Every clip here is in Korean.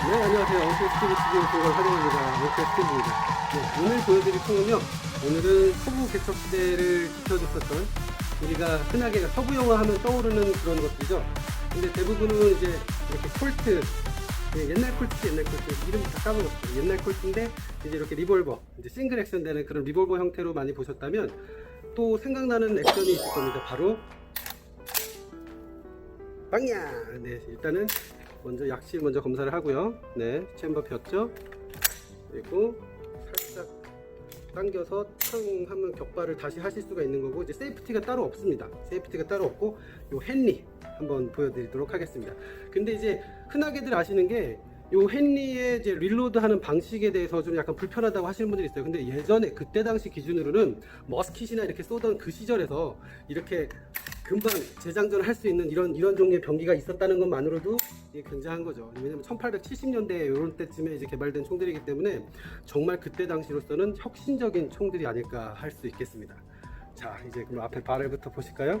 네, 안녕하세요. 원캐 스티브 스튜디오 동걸 하정입니다. 원캐 스티브입니다. 네, 오늘 보여드릴 총은요, 오늘은 서부 개척 시대를 지켜줬었던, 우리가 흔하게 서부 영화 하면 떠오르는 그런 것들이죠. 근데 대부분은 이제 이렇게 콜트, 네, 옛날 콜트, 이름 다 까먹었어요. 옛날 콜트인데, 이제 이렇게 리볼버, 이제 싱글 액션 되는 그런 리볼버 형태로 많이 보셨다면, 또 생각나는 액션이 있을 겁니다. 바로, 빵야! 네, 일단은, 먼저 약실 먼저 검사를 하고요. 네, 챔버 폈죠. 그리고 살짝 당겨서 탕 하면 격발을 다시 하실 수가 있는 거고, 이제 세이프티가 따로 없습니다. 세이프티가 따로 없고, 요 헨리 한번 보여드리도록 하겠습니다. 근데 이제 흔하게들 아시는 게 요 헨리의 이제 릴로드 하는 방식에 대해서 좀 약간 불편하다고 하시는 분들이 있어요. 근데 예전에 그때 당시 기준으로는 머스킷이나 이렇게 쏘던 그 시절에서 이렇게 금방 재장전을 할 수 있는 이런 종류의 병기가 있었다는 것만으로도 이게 굉장한 거죠. 왜냐면 1870년대 이런 때쯤에 이제 개발된 총들이기 때문에 정말 그때 당시로서는 혁신적인 총들이 아닐까 할 수 있겠습니다. 자, 이제 그럼 앞에 바렐부터 보실까요?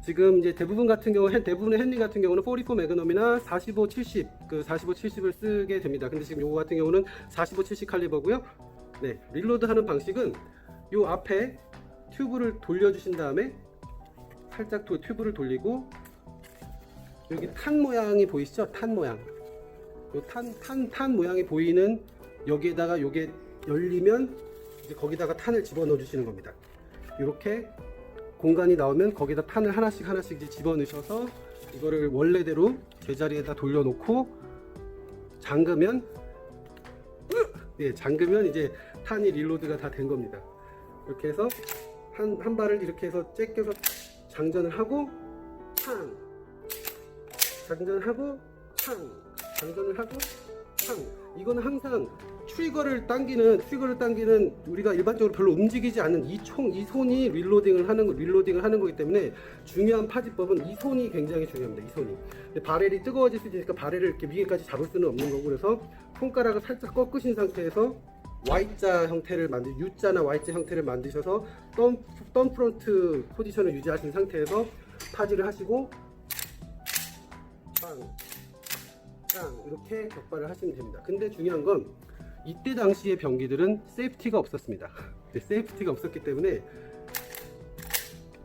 지금 이제 대부분 같은 경우, 대부분의 헨리 같은 경우는 44 매그넘이나 45, 70, 그 45, 70을 쓰게 됩니다. 근데 지금 요거 같은 경우는 45, 70 칼리버고요. 네, 릴로드 하는 방식은 요 앞에 튜브를 돌려주신 다음에 살짝 튜브를 돌리고, 여기 탄 모양이 보이시죠? 탄 모양. 요 탄 모양이 보이는 여기에다가 요게 열리면 이제 거기다가 탄을 집어넣어 주시는 겁니다. 이렇게 공간이 나오면 거기다 탄을 하나씩 이제 집어넣으셔서 이거를 원래대로 제자리에다 돌려놓고 잠그면, 예, 잠그면 이제 탄이 릴로드가 다 된 겁니다. 이렇게 해서 한 발을 이렇게 해서 째껴서 장전을 하고 탕, 장전을 하고 탕, 장전을 하고 탕. 이거는 항상 트리거를 당기는 우리가 일반적으로 별로 움직이지 않는 이 손이 릴로딩을 하는 거기 때문에 중요한 파지법은 이 손이 굉장히 중요합니다. 이 손이. 근데 바렐이 뜨거워질 수 있으니까 바렐을 이렇게 위에까지 잡을 수는 없는 거고, 그래서 손가락을 살짝 꺾으신 상태에서 Y자 형태를 U자나 Y자 형태를 만드셔서 덤 프론트 포지션을 유지하신 상태에서 파지를 하시고 빵, 빵 이렇게 격발을 하시면 됩니다. 근데 중요한 건 이때 당시의 병기들은 세이프티가 없었습니다. 세이프티가 없었기 때문에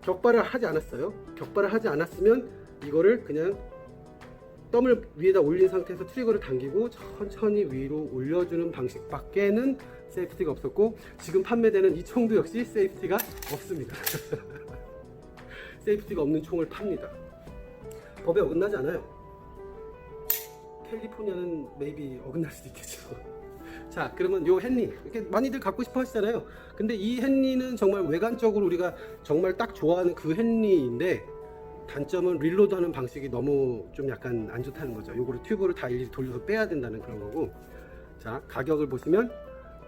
격발을 하지 않았어요. 격발을 하지 않았으면 이거를 그냥 덤을 위에다 올린 상태에서 트리거를 당기고 천천히 위로 올려주는 방식밖에는 세이프티가 없었고, 지금 판매되는 이 총도 역시 세이프티가 없습니다. 세이프티가 없는 총을 팝니다. 법에 어긋나지 않아요. 캘리포니아는 maybe 어긋날 수도 있겠죠. 자, 그러면 요 헨리 이렇게 많이들 갖고 싶어 하시잖아요. 근데 이 헨리는 정말 외관적으로 우리가 정말 딱 좋아하는 그 헨리인데, 단점은 릴로드 하는 방식이 너무 좀 약간 안 좋다는 거죠. 요거를 튜브를 다 일일이 돌려서 빼야 된다는 그런 거고. 자, 가격을 보시면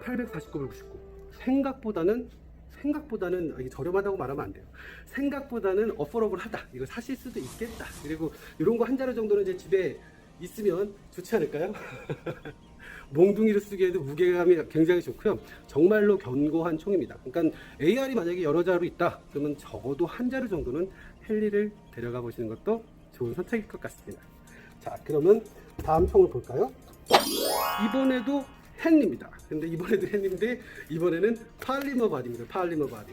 849불 99. 생각보다는 이게 저렴하다고 말하면 안 돼요. 생각보다는 어퍼러블하다. 이거 사실 수도 있겠다. 그리고 이런 거 한 자루 정도는 이제 집에 있으면 좋지 않을까요? 몽둥이로 쓰기에도 무게감이 굉장히 좋고요. 정말로 견고한 총입니다. 그러니까 AR이 만약에 여러 자루 있다 그러면 적어도 한 자루 정도는 헨리를 데려가 보시는 것도 좋은 선택일 것 같습니다. 자, 그러면 다음 총을 볼까요? 이번에도 헨리입니다. 근데 이번에도 헨리인데 이번에는 팔리머 바디입니다. 팔리머 바디.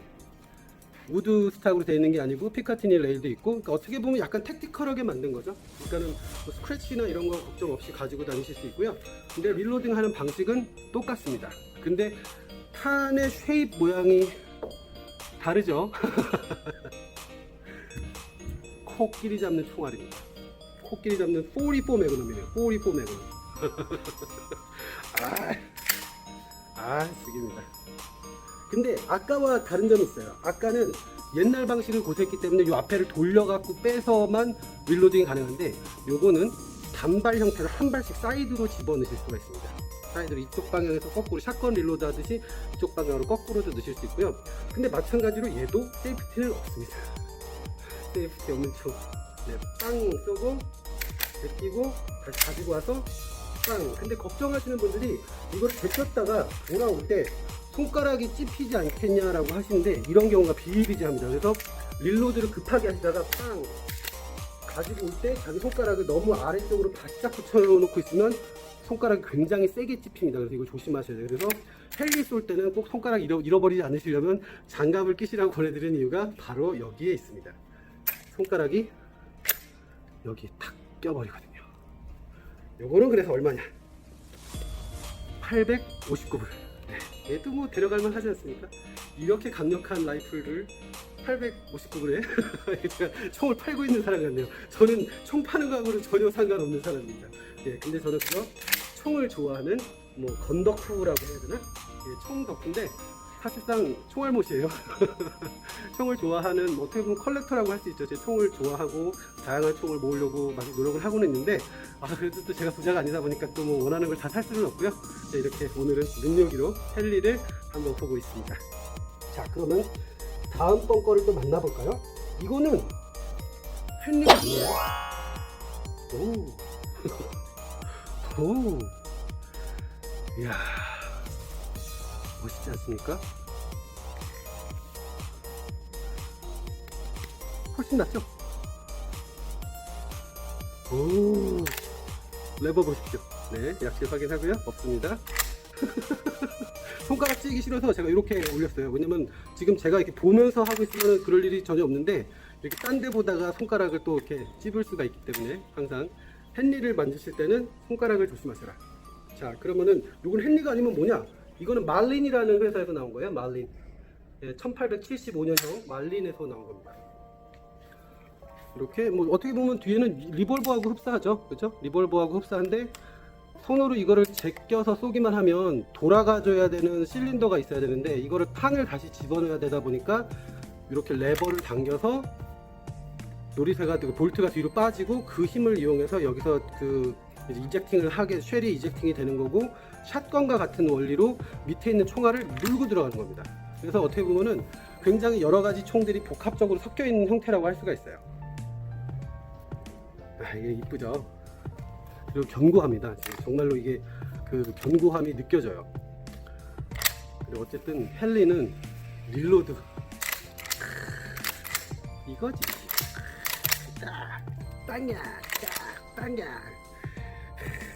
우드 스탁으로 되어 있는 게 아니고 피카티니 레일도 있고, 그러니까 어떻게 보면 약간 택티컬하게 만든 거죠. 그러니까는 뭐 스크래치나 이런 거 걱정 없이 가지고 다니실 수 있고요. 근데 릴로딩 하는 방식은 똑같습니다. 근데 탄의 쉐입 모양이 다르죠. 코끼리 잡는 총알입니다. 코끼리 잡는 44 매그넘이네요. 44 매그넘. 죽입니다. 근데 아까와 다른 점이 있어요. 아까는 옛날 방식을 고수했기 때문에 이 앞에를 돌려갖고 빼서만 릴로딩이 가능한데, 요거는 단발 형태로 한 발씩 사이드로 집어넣으실 수가 있습니다. 사이드로 이쪽 방향에서 거꾸로 샷건 릴로드 하듯이 이쪽 방향으로 거꾸로도 넣으실 수 있고요. 근데 마찬가지로 얘도 세이프티는 없습니다. 세이프티 없는 총. 네, 빵 쏘고 제끼고 다시 가지고 와서 빵. 근데 걱정하시는 분들이 이거를 제꼈다가 돌아올 때 손가락이 찝히지 않겠냐라고 하시는데, 이런 경우가 비일비재합니다. 그래서 릴로드를 급하게 하시다가 빵 가지고 올 때 자기 손가락을 너무 아래쪽으로 바짝 붙여놓고 있으면 손가락이 굉장히 세게 찝힙니다. 그래서 이거 조심하셔야 돼요. 그래서 헬리 쏠 때는 꼭 손가락 잃어버리지 않으시려면 장갑을 끼시라고 권해드리는 이유가 바로 여기에 있습니다. 손가락이 여기 탁 껴버리거든요. 요거는 그래서 얼마냐? 859불. 네, 얘도 뭐 데려갈만 하지 않습니까? 이렇게 강력한 라이플을 859불에 제가 총을 팔고 있는 사람 같네요. 저는 총 파는 거하고는 전혀 상관없는 사람입니다. 예, 근데 저는 그거 총을 좋아하는 뭐 건덕후라고 해야 되나? 예, 총 덕후인데 사실상 총알못이에요. 총을 좋아하는 뭐 어떻게 보면 컬렉터라고 할 수 있죠. 제 총을 좋아하고 다양한 총을 모으려고 막 노력을 하고는 있는데 그래도 또 제가 부자가 아니다 보니까 또 뭐 원하는 걸 다 살 수는 없고요. 네, 이렇게 오늘은 능력으로 헨리를 한번 보고 있습니다. 자, 그러면 다음번 거를 또 만나볼까요? 이거는 헨리가 아니에요. 오. 오. 이야. 멋있지 않습니까? 훨씬 낫죠? 오, 레버 보십시오. 네, 약실 확인하고요. 없습니다. 손가락 찌기 싫어서 제가 이렇게 올렸어요. 왜냐면 지금 제가 이렇게 보면서 하고 있으면 그럴 일이 전혀 없는데 이렇게 딴 데 보다가 손가락을 또 이렇게 찝을 수가 있기 때문에 항상 헨리를 만지실 때는 손가락을 조심하셔라. 자, 그러면은 이건 헨리가 아니면 뭐냐? 이거는 말린이라는 회사에서 나온 거예요. 말린. 예, 1875년형 말린에서 나온 겁니다. 이렇게 뭐 어떻게 보면 뒤에는 리볼버하고 흡사하죠. 그렇죠? 리볼버하고 흡사한데 손으로 이거를 제껴서 쏘기만 하면 돌아가줘야 되는 실린더가 있어야 되는데 이거를 판을 다시 집어넣어야 되다 보니까 이렇게 레버를 당겨서 놀이새가 되고 볼트가 뒤로 빠지고 그 힘을 이용해서 여기서 그 이젝팅을 하게 쉘이 이젝팅이 되는 거고 샷건과 같은 원리로 밑에 있는 총알을 물고 들어가는 겁니다. 그래서 어떻게 보면은 굉장히 여러 가지 총들이 복합적으로 섞여 있는 형태라고 할 수가 있어요. 이게 이쁘죠? 그리고 견고합니다. 정말로 이게 그 견고함이 느껴져요. 그리고 어쨌든 헨리는 릴로드 이거지. 딱 빵야 딱 빵야.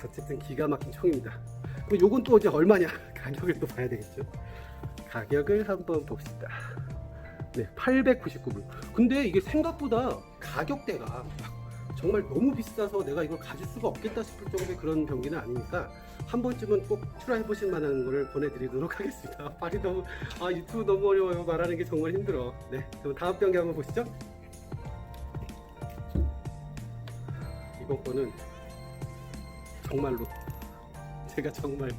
어쨌든 기가 막힌 총입니다. 그럼 요건 또 이제 얼마냐? 가격을 또 봐야 되겠죠. 가격을 한번 봅시다. 네, 899불. 근데 이게 생각보다 가격대가 정말 너무 비싸서 내가 이걸 가질 수가 없겠다 싶을 정도의 그런 병기는 아니니까 한 번쯤은 꼭 트라이 해보실 만한 거를 보내드리도록 하겠습니다. 발이 너무 유튜브 너무 어려워요. 말하는 게 정말 힘들어. 네, 그럼 다음 병기 한번 보시죠. 이번 거는 정말로 제가 정말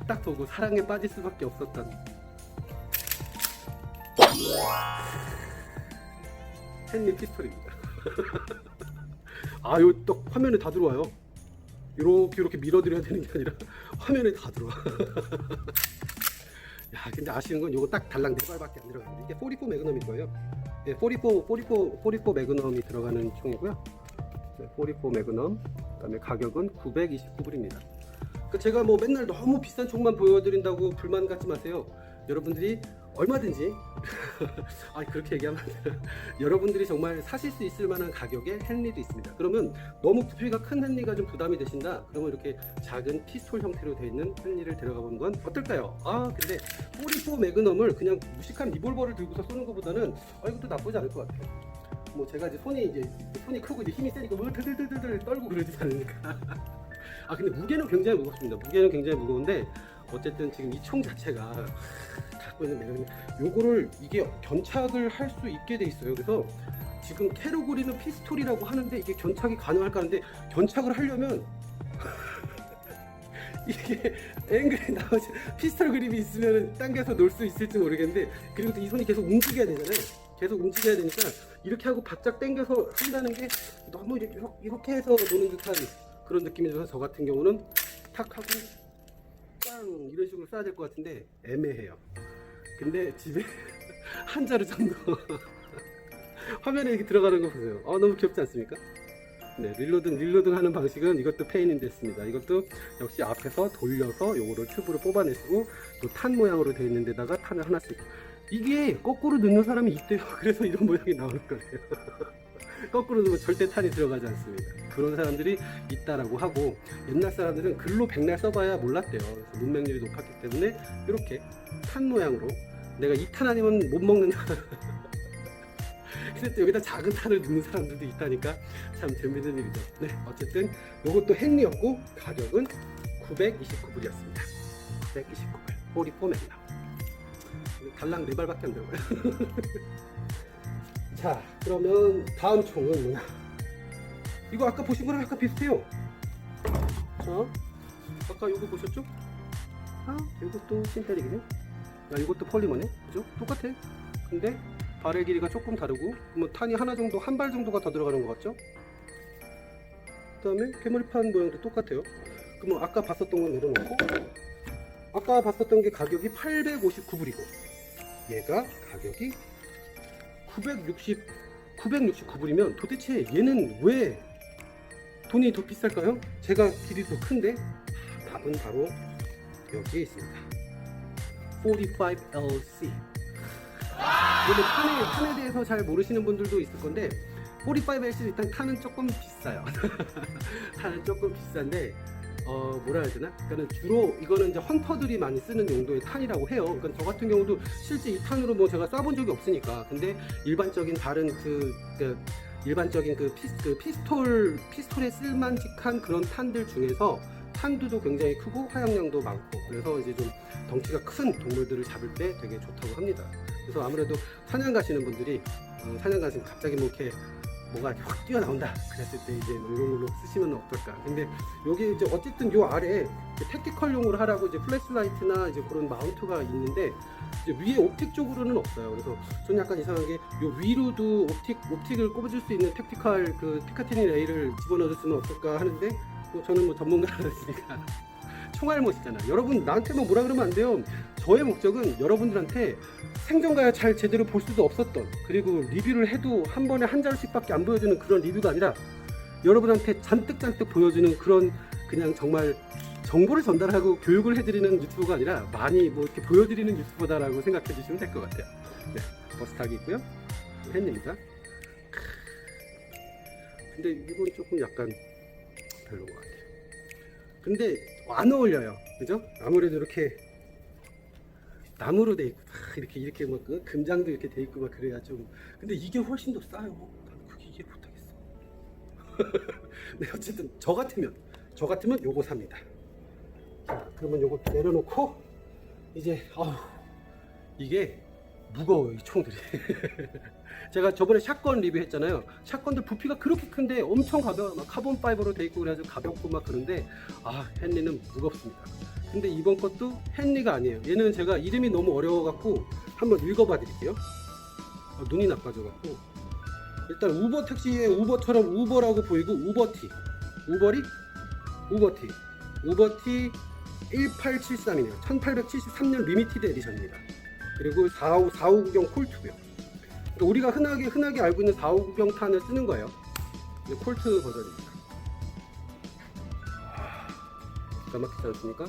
딱 보고 사랑에 빠질 수밖에 없었던 헨리 피스톨입니다. 요 또 화면에 다 들어와요. 이렇게 밀어드려야 되는 게 아니라 화면에 다 들어와. 야, 근데 아쉬운 건 요거 딱 달랑 4발밖에 안 들어가는데 이게 44 매그넘일 거예요. 네, 44 매그넘이 들어가는 총이고요. 네, 44 매그넘. 그다음에 가격은 929불입니다. 제가 뭐 맨날 너무 비싼 총만 보여드린다고 불만 갖지 마세요. 여러분들이 얼마든지 그렇게 얘기하면 여러분들이 정말 사실 수 있을 만한 가격의 헨리도 있습니다. 그러면 너무 부피가 큰 헨리가 좀 부담이 되신다 그러면 이렇게 작은 피스톨 형태로 되어 있는 헨리를 데려가 보는 건 어떨까요? 근데 44 매그넘을 그냥 무식한 리볼버를 들고서 쏘는 것보다는 이것도 나쁘지 않을 것 같아요. 뭐 제가 이제 손이 크고 이제 힘이 세니까 뭐 들들들들 떨고 그러지 않으니까. 근데 무게는 굉장히 무겁습니다. 무게는 굉장히 무거운데 어쨌든 지금 이 총 자체가 갖고 있는 매력이 요거를 이게 견착을 할 수 있게 돼 있어요. 그래서 지금 캐로그리는 피스톨이라고 하는데 이게 견착이 가능할까 하는데 견착을 하려면 이게 앵글이 나오지 피스톨 그립이 있으면 당겨서 놓을 수 있을지 모르겠는데 그리고 또 이 손이 계속 움직여야 되잖아요. 계속 움직여야 되니까 이렇게 하고 바짝 당겨서 한다는 게 너무 이렇게 해서 노는 듯한 그런 느낌이 들어서 저 같은 경우는 탁 하고 빵 이런 식으로 쏴야 될 것 같은데 애매해요. 근데 집에 한 자루 정도 화면에 이렇게 들어가는 거 보세요. 너무 귀엽지 않습니까? 네, 릴로딩 하는 방식은 이것도 페인인 됐습니다. 이것도 역시 앞에서 돌려서 요거를 튜브를 뽑아내시고 또 탄 모양으로 되어 있는 데다가 탄을 하나씩 이게 거꾸로 넣는 사람이 있대요. 그래서 이런 모양이 나오는 거예요. 거꾸로 두면 절대 탄이 들어가지 않습니다. 그런 사람들이 있다라고 하고, 옛날 사람들은 글로 백날 써봐야 몰랐대요. 그래서 문맹률이 높았기 때문에 이렇게 탄 모양으로, 내가 이 탄 아니면 못 먹느냐 근데 또 여기다 작은 탄을 넣는 사람들도 있다니까 참 재밌는 일이죠. 네, 어쨌든 요것도 헨리였고 가격은 929불이었습니다. 929불 44 맥남. 달랑 4발밖에 안 들어가요. 자, 그러면 다음 총은 뭐냐? 이거 아까 보신 거랑 약간 비슷해요. 자, 아까 요거 보셨죠? 아, 요것도 신테릭이네. 야, 이것도 폴리머네. 그죠? 똑같아. 근데 발의 길이가 조금 다르고, 뭐 탄이 하나 정도, 한 발 정도가 더 들어가는 것 같죠? 그 다음에 개머리판 모양도 똑같아요. 그러면 아까 봤었던 건 내려놓고, 아까 봤었던 게 가격이 859불이고 얘가 가격이 969불이면 도대체 얘는 왜 돈이 더 비쌀까요? 제가 길이 더 큰데 답은 바로 여기에 있습니다. 45LC. 탄에 대해서 잘 모르시는 분들도 있을 건데 45LC 일단 탄은 조금 비싸요. 탄은 조금 비싼데 뭐라 해야 되나? 그러니까 주로 이거는 이제 헌터들이 많이 쓰는 용도의 탄이라고 해요. 그러니까 저 같은 경우도 실제 이 탄으로 뭐 제가 쏴본 적이 없으니까. 근데 일반적인 다른 일반적인 피스톨에 쓸만직한 그런 탄들 중에서 탄두도 굉장히 크고 화약량도 많고, 그래서 이제 좀 덩치가 큰 동물들을 잡을 때 되게 좋다고 합니다. 그래서 아무래도 사냥 가시는 분들이 사냥 가시면 갑자기 뭐 이렇게 뭐가 확 뛰어나온다 그랬을 때 이제 이런 걸로 쓰시면 어떨까. 근데 여기 이제 어쨌든 요 아래에 택티컬용으로 하라고 이제 플래시라이트나 이제 그런 마운트가 있는데 이제 위에 옵틱 쪽으로는 없어요. 그래서 저는 약간 이상한 게 요 위로도 옵틱을 꼽아줄 수 있는 택티컬 피카티니 레일을 집어넣어줬으면 어떨까 하는데, 뭐 저는 뭐 전문가라니까 총알못이잖아. 여러분 나한테 뭐 뭐라 그러면 안 돼요. 저의 목적은 여러분들한테 생전가야 잘 제대로 볼 수도 없었던, 그리고 리뷰를 해도 한 번에 한 자루씩밖에 안 보여주는 그런 리뷰가 아니라 여러분한테 잔뜩 보여주는 그런, 그냥 정말 정보를 전달하고 교육을 해드리는 유튜버가 아니라 많이 뭐 이렇게 보여드리는 유튜버다라고 생각해 주시면 될 것 같아요. 네, 버스 타기 있고요. 팬입니다. 근데 이건 조금 약간 별로인 것 같아요. 근데 안 어울려요. 그죠? 아무래도 이렇게 나무로 돼 있고 이렇게 뭐 금장도 이렇게 돼 있고 막 그래야 좀. 근데 이게 훨씬 더 싸요. 나는 그게 이해 못하겠어. 네, 어쨌든 저 같으면 요거 삽니다. 자, 그러면 요거 내려놓고 이제 이게 무거워요, 이 총들이. 제가 저번에 샷건 리뷰했잖아요. 샷건들 부피가 그렇게 큰데 엄청 가벼워. 막 카본 파이버로 돼 있고 그래가지고 가볍고 막 그런데 헨리는 무겁습니다. 근데 이번 것도 헨리가 아니에요. 얘는 제가 이름이 너무 어려워갖고 한번 읽어봐 드릴게요. 눈이 나빠져갖고. 일단 우버 택시의 우버처럼 우버라고 보이고, 우버티 1873이네요 1873년 리미티드 에디션입니다. 그리고 459경 콜트고요. 우리가 흔하게 알고 있는 459경 탄을 쓰는 거예요. 콜트 버전입니다. 기가 막히지 않습니까?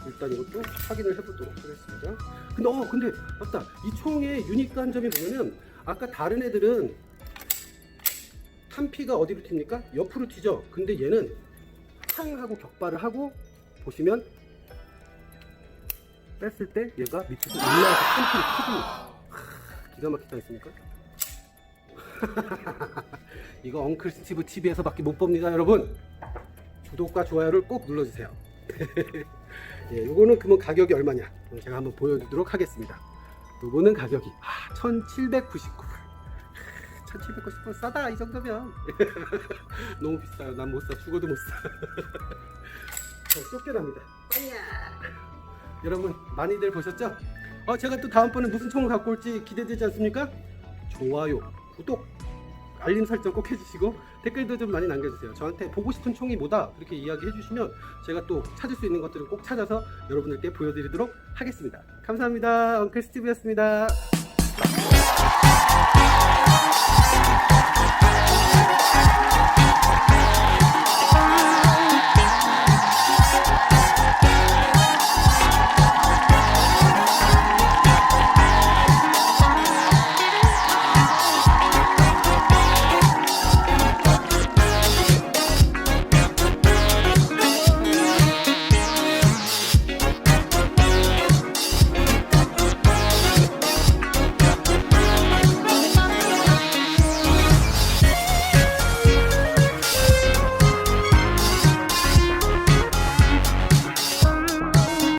일단 이것도 확인을 해보도록 하겠습니다. 근데 맞다. 이 총의 유니크한 점이 뭐냐면, 아까 다른 애들은 탄피가 어디로 튑니까? 옆으로 튀죠. 근데 얘는 탕 하고 격발을 하고, 보시면 뺐을 때 얘가 밑에서 올라와서 탄피를 튀깁니다. 기가 막히지 않습니까? 이거 엉클 스티브 TV에서 밖에 못 봅니다, 여러분. 구독과 좋아요를 꼭 눌러주세요. 예, 요거는 그러면 가격이 얼마냐? 제가 한번 보여드리도록 하겠습니다. 요거는 가격이 1799불. 1799불 싸다, 이 정도면. 너무 비싸요. 난 못 사. 죽어도 못 사. 쫓겨납니다. 여러분 많이들 보셨죠? 제가 또 다음번에 무슨 총을 갖고 올지 기대되지 않습니까? 좋아요, 구독, 알림 설정 꼭 해주시고 댓글도 좀 많이 남겨주세요. 저한테 보고 싶은 총이 뭐다 이렇게 이야기해 주시면 제가 또 찾을 수 있는 것들을 꼭 찾아서 여러분들께 보여드리도록 하겠습니다. 감사합니다. 엉클 스티브였습니다.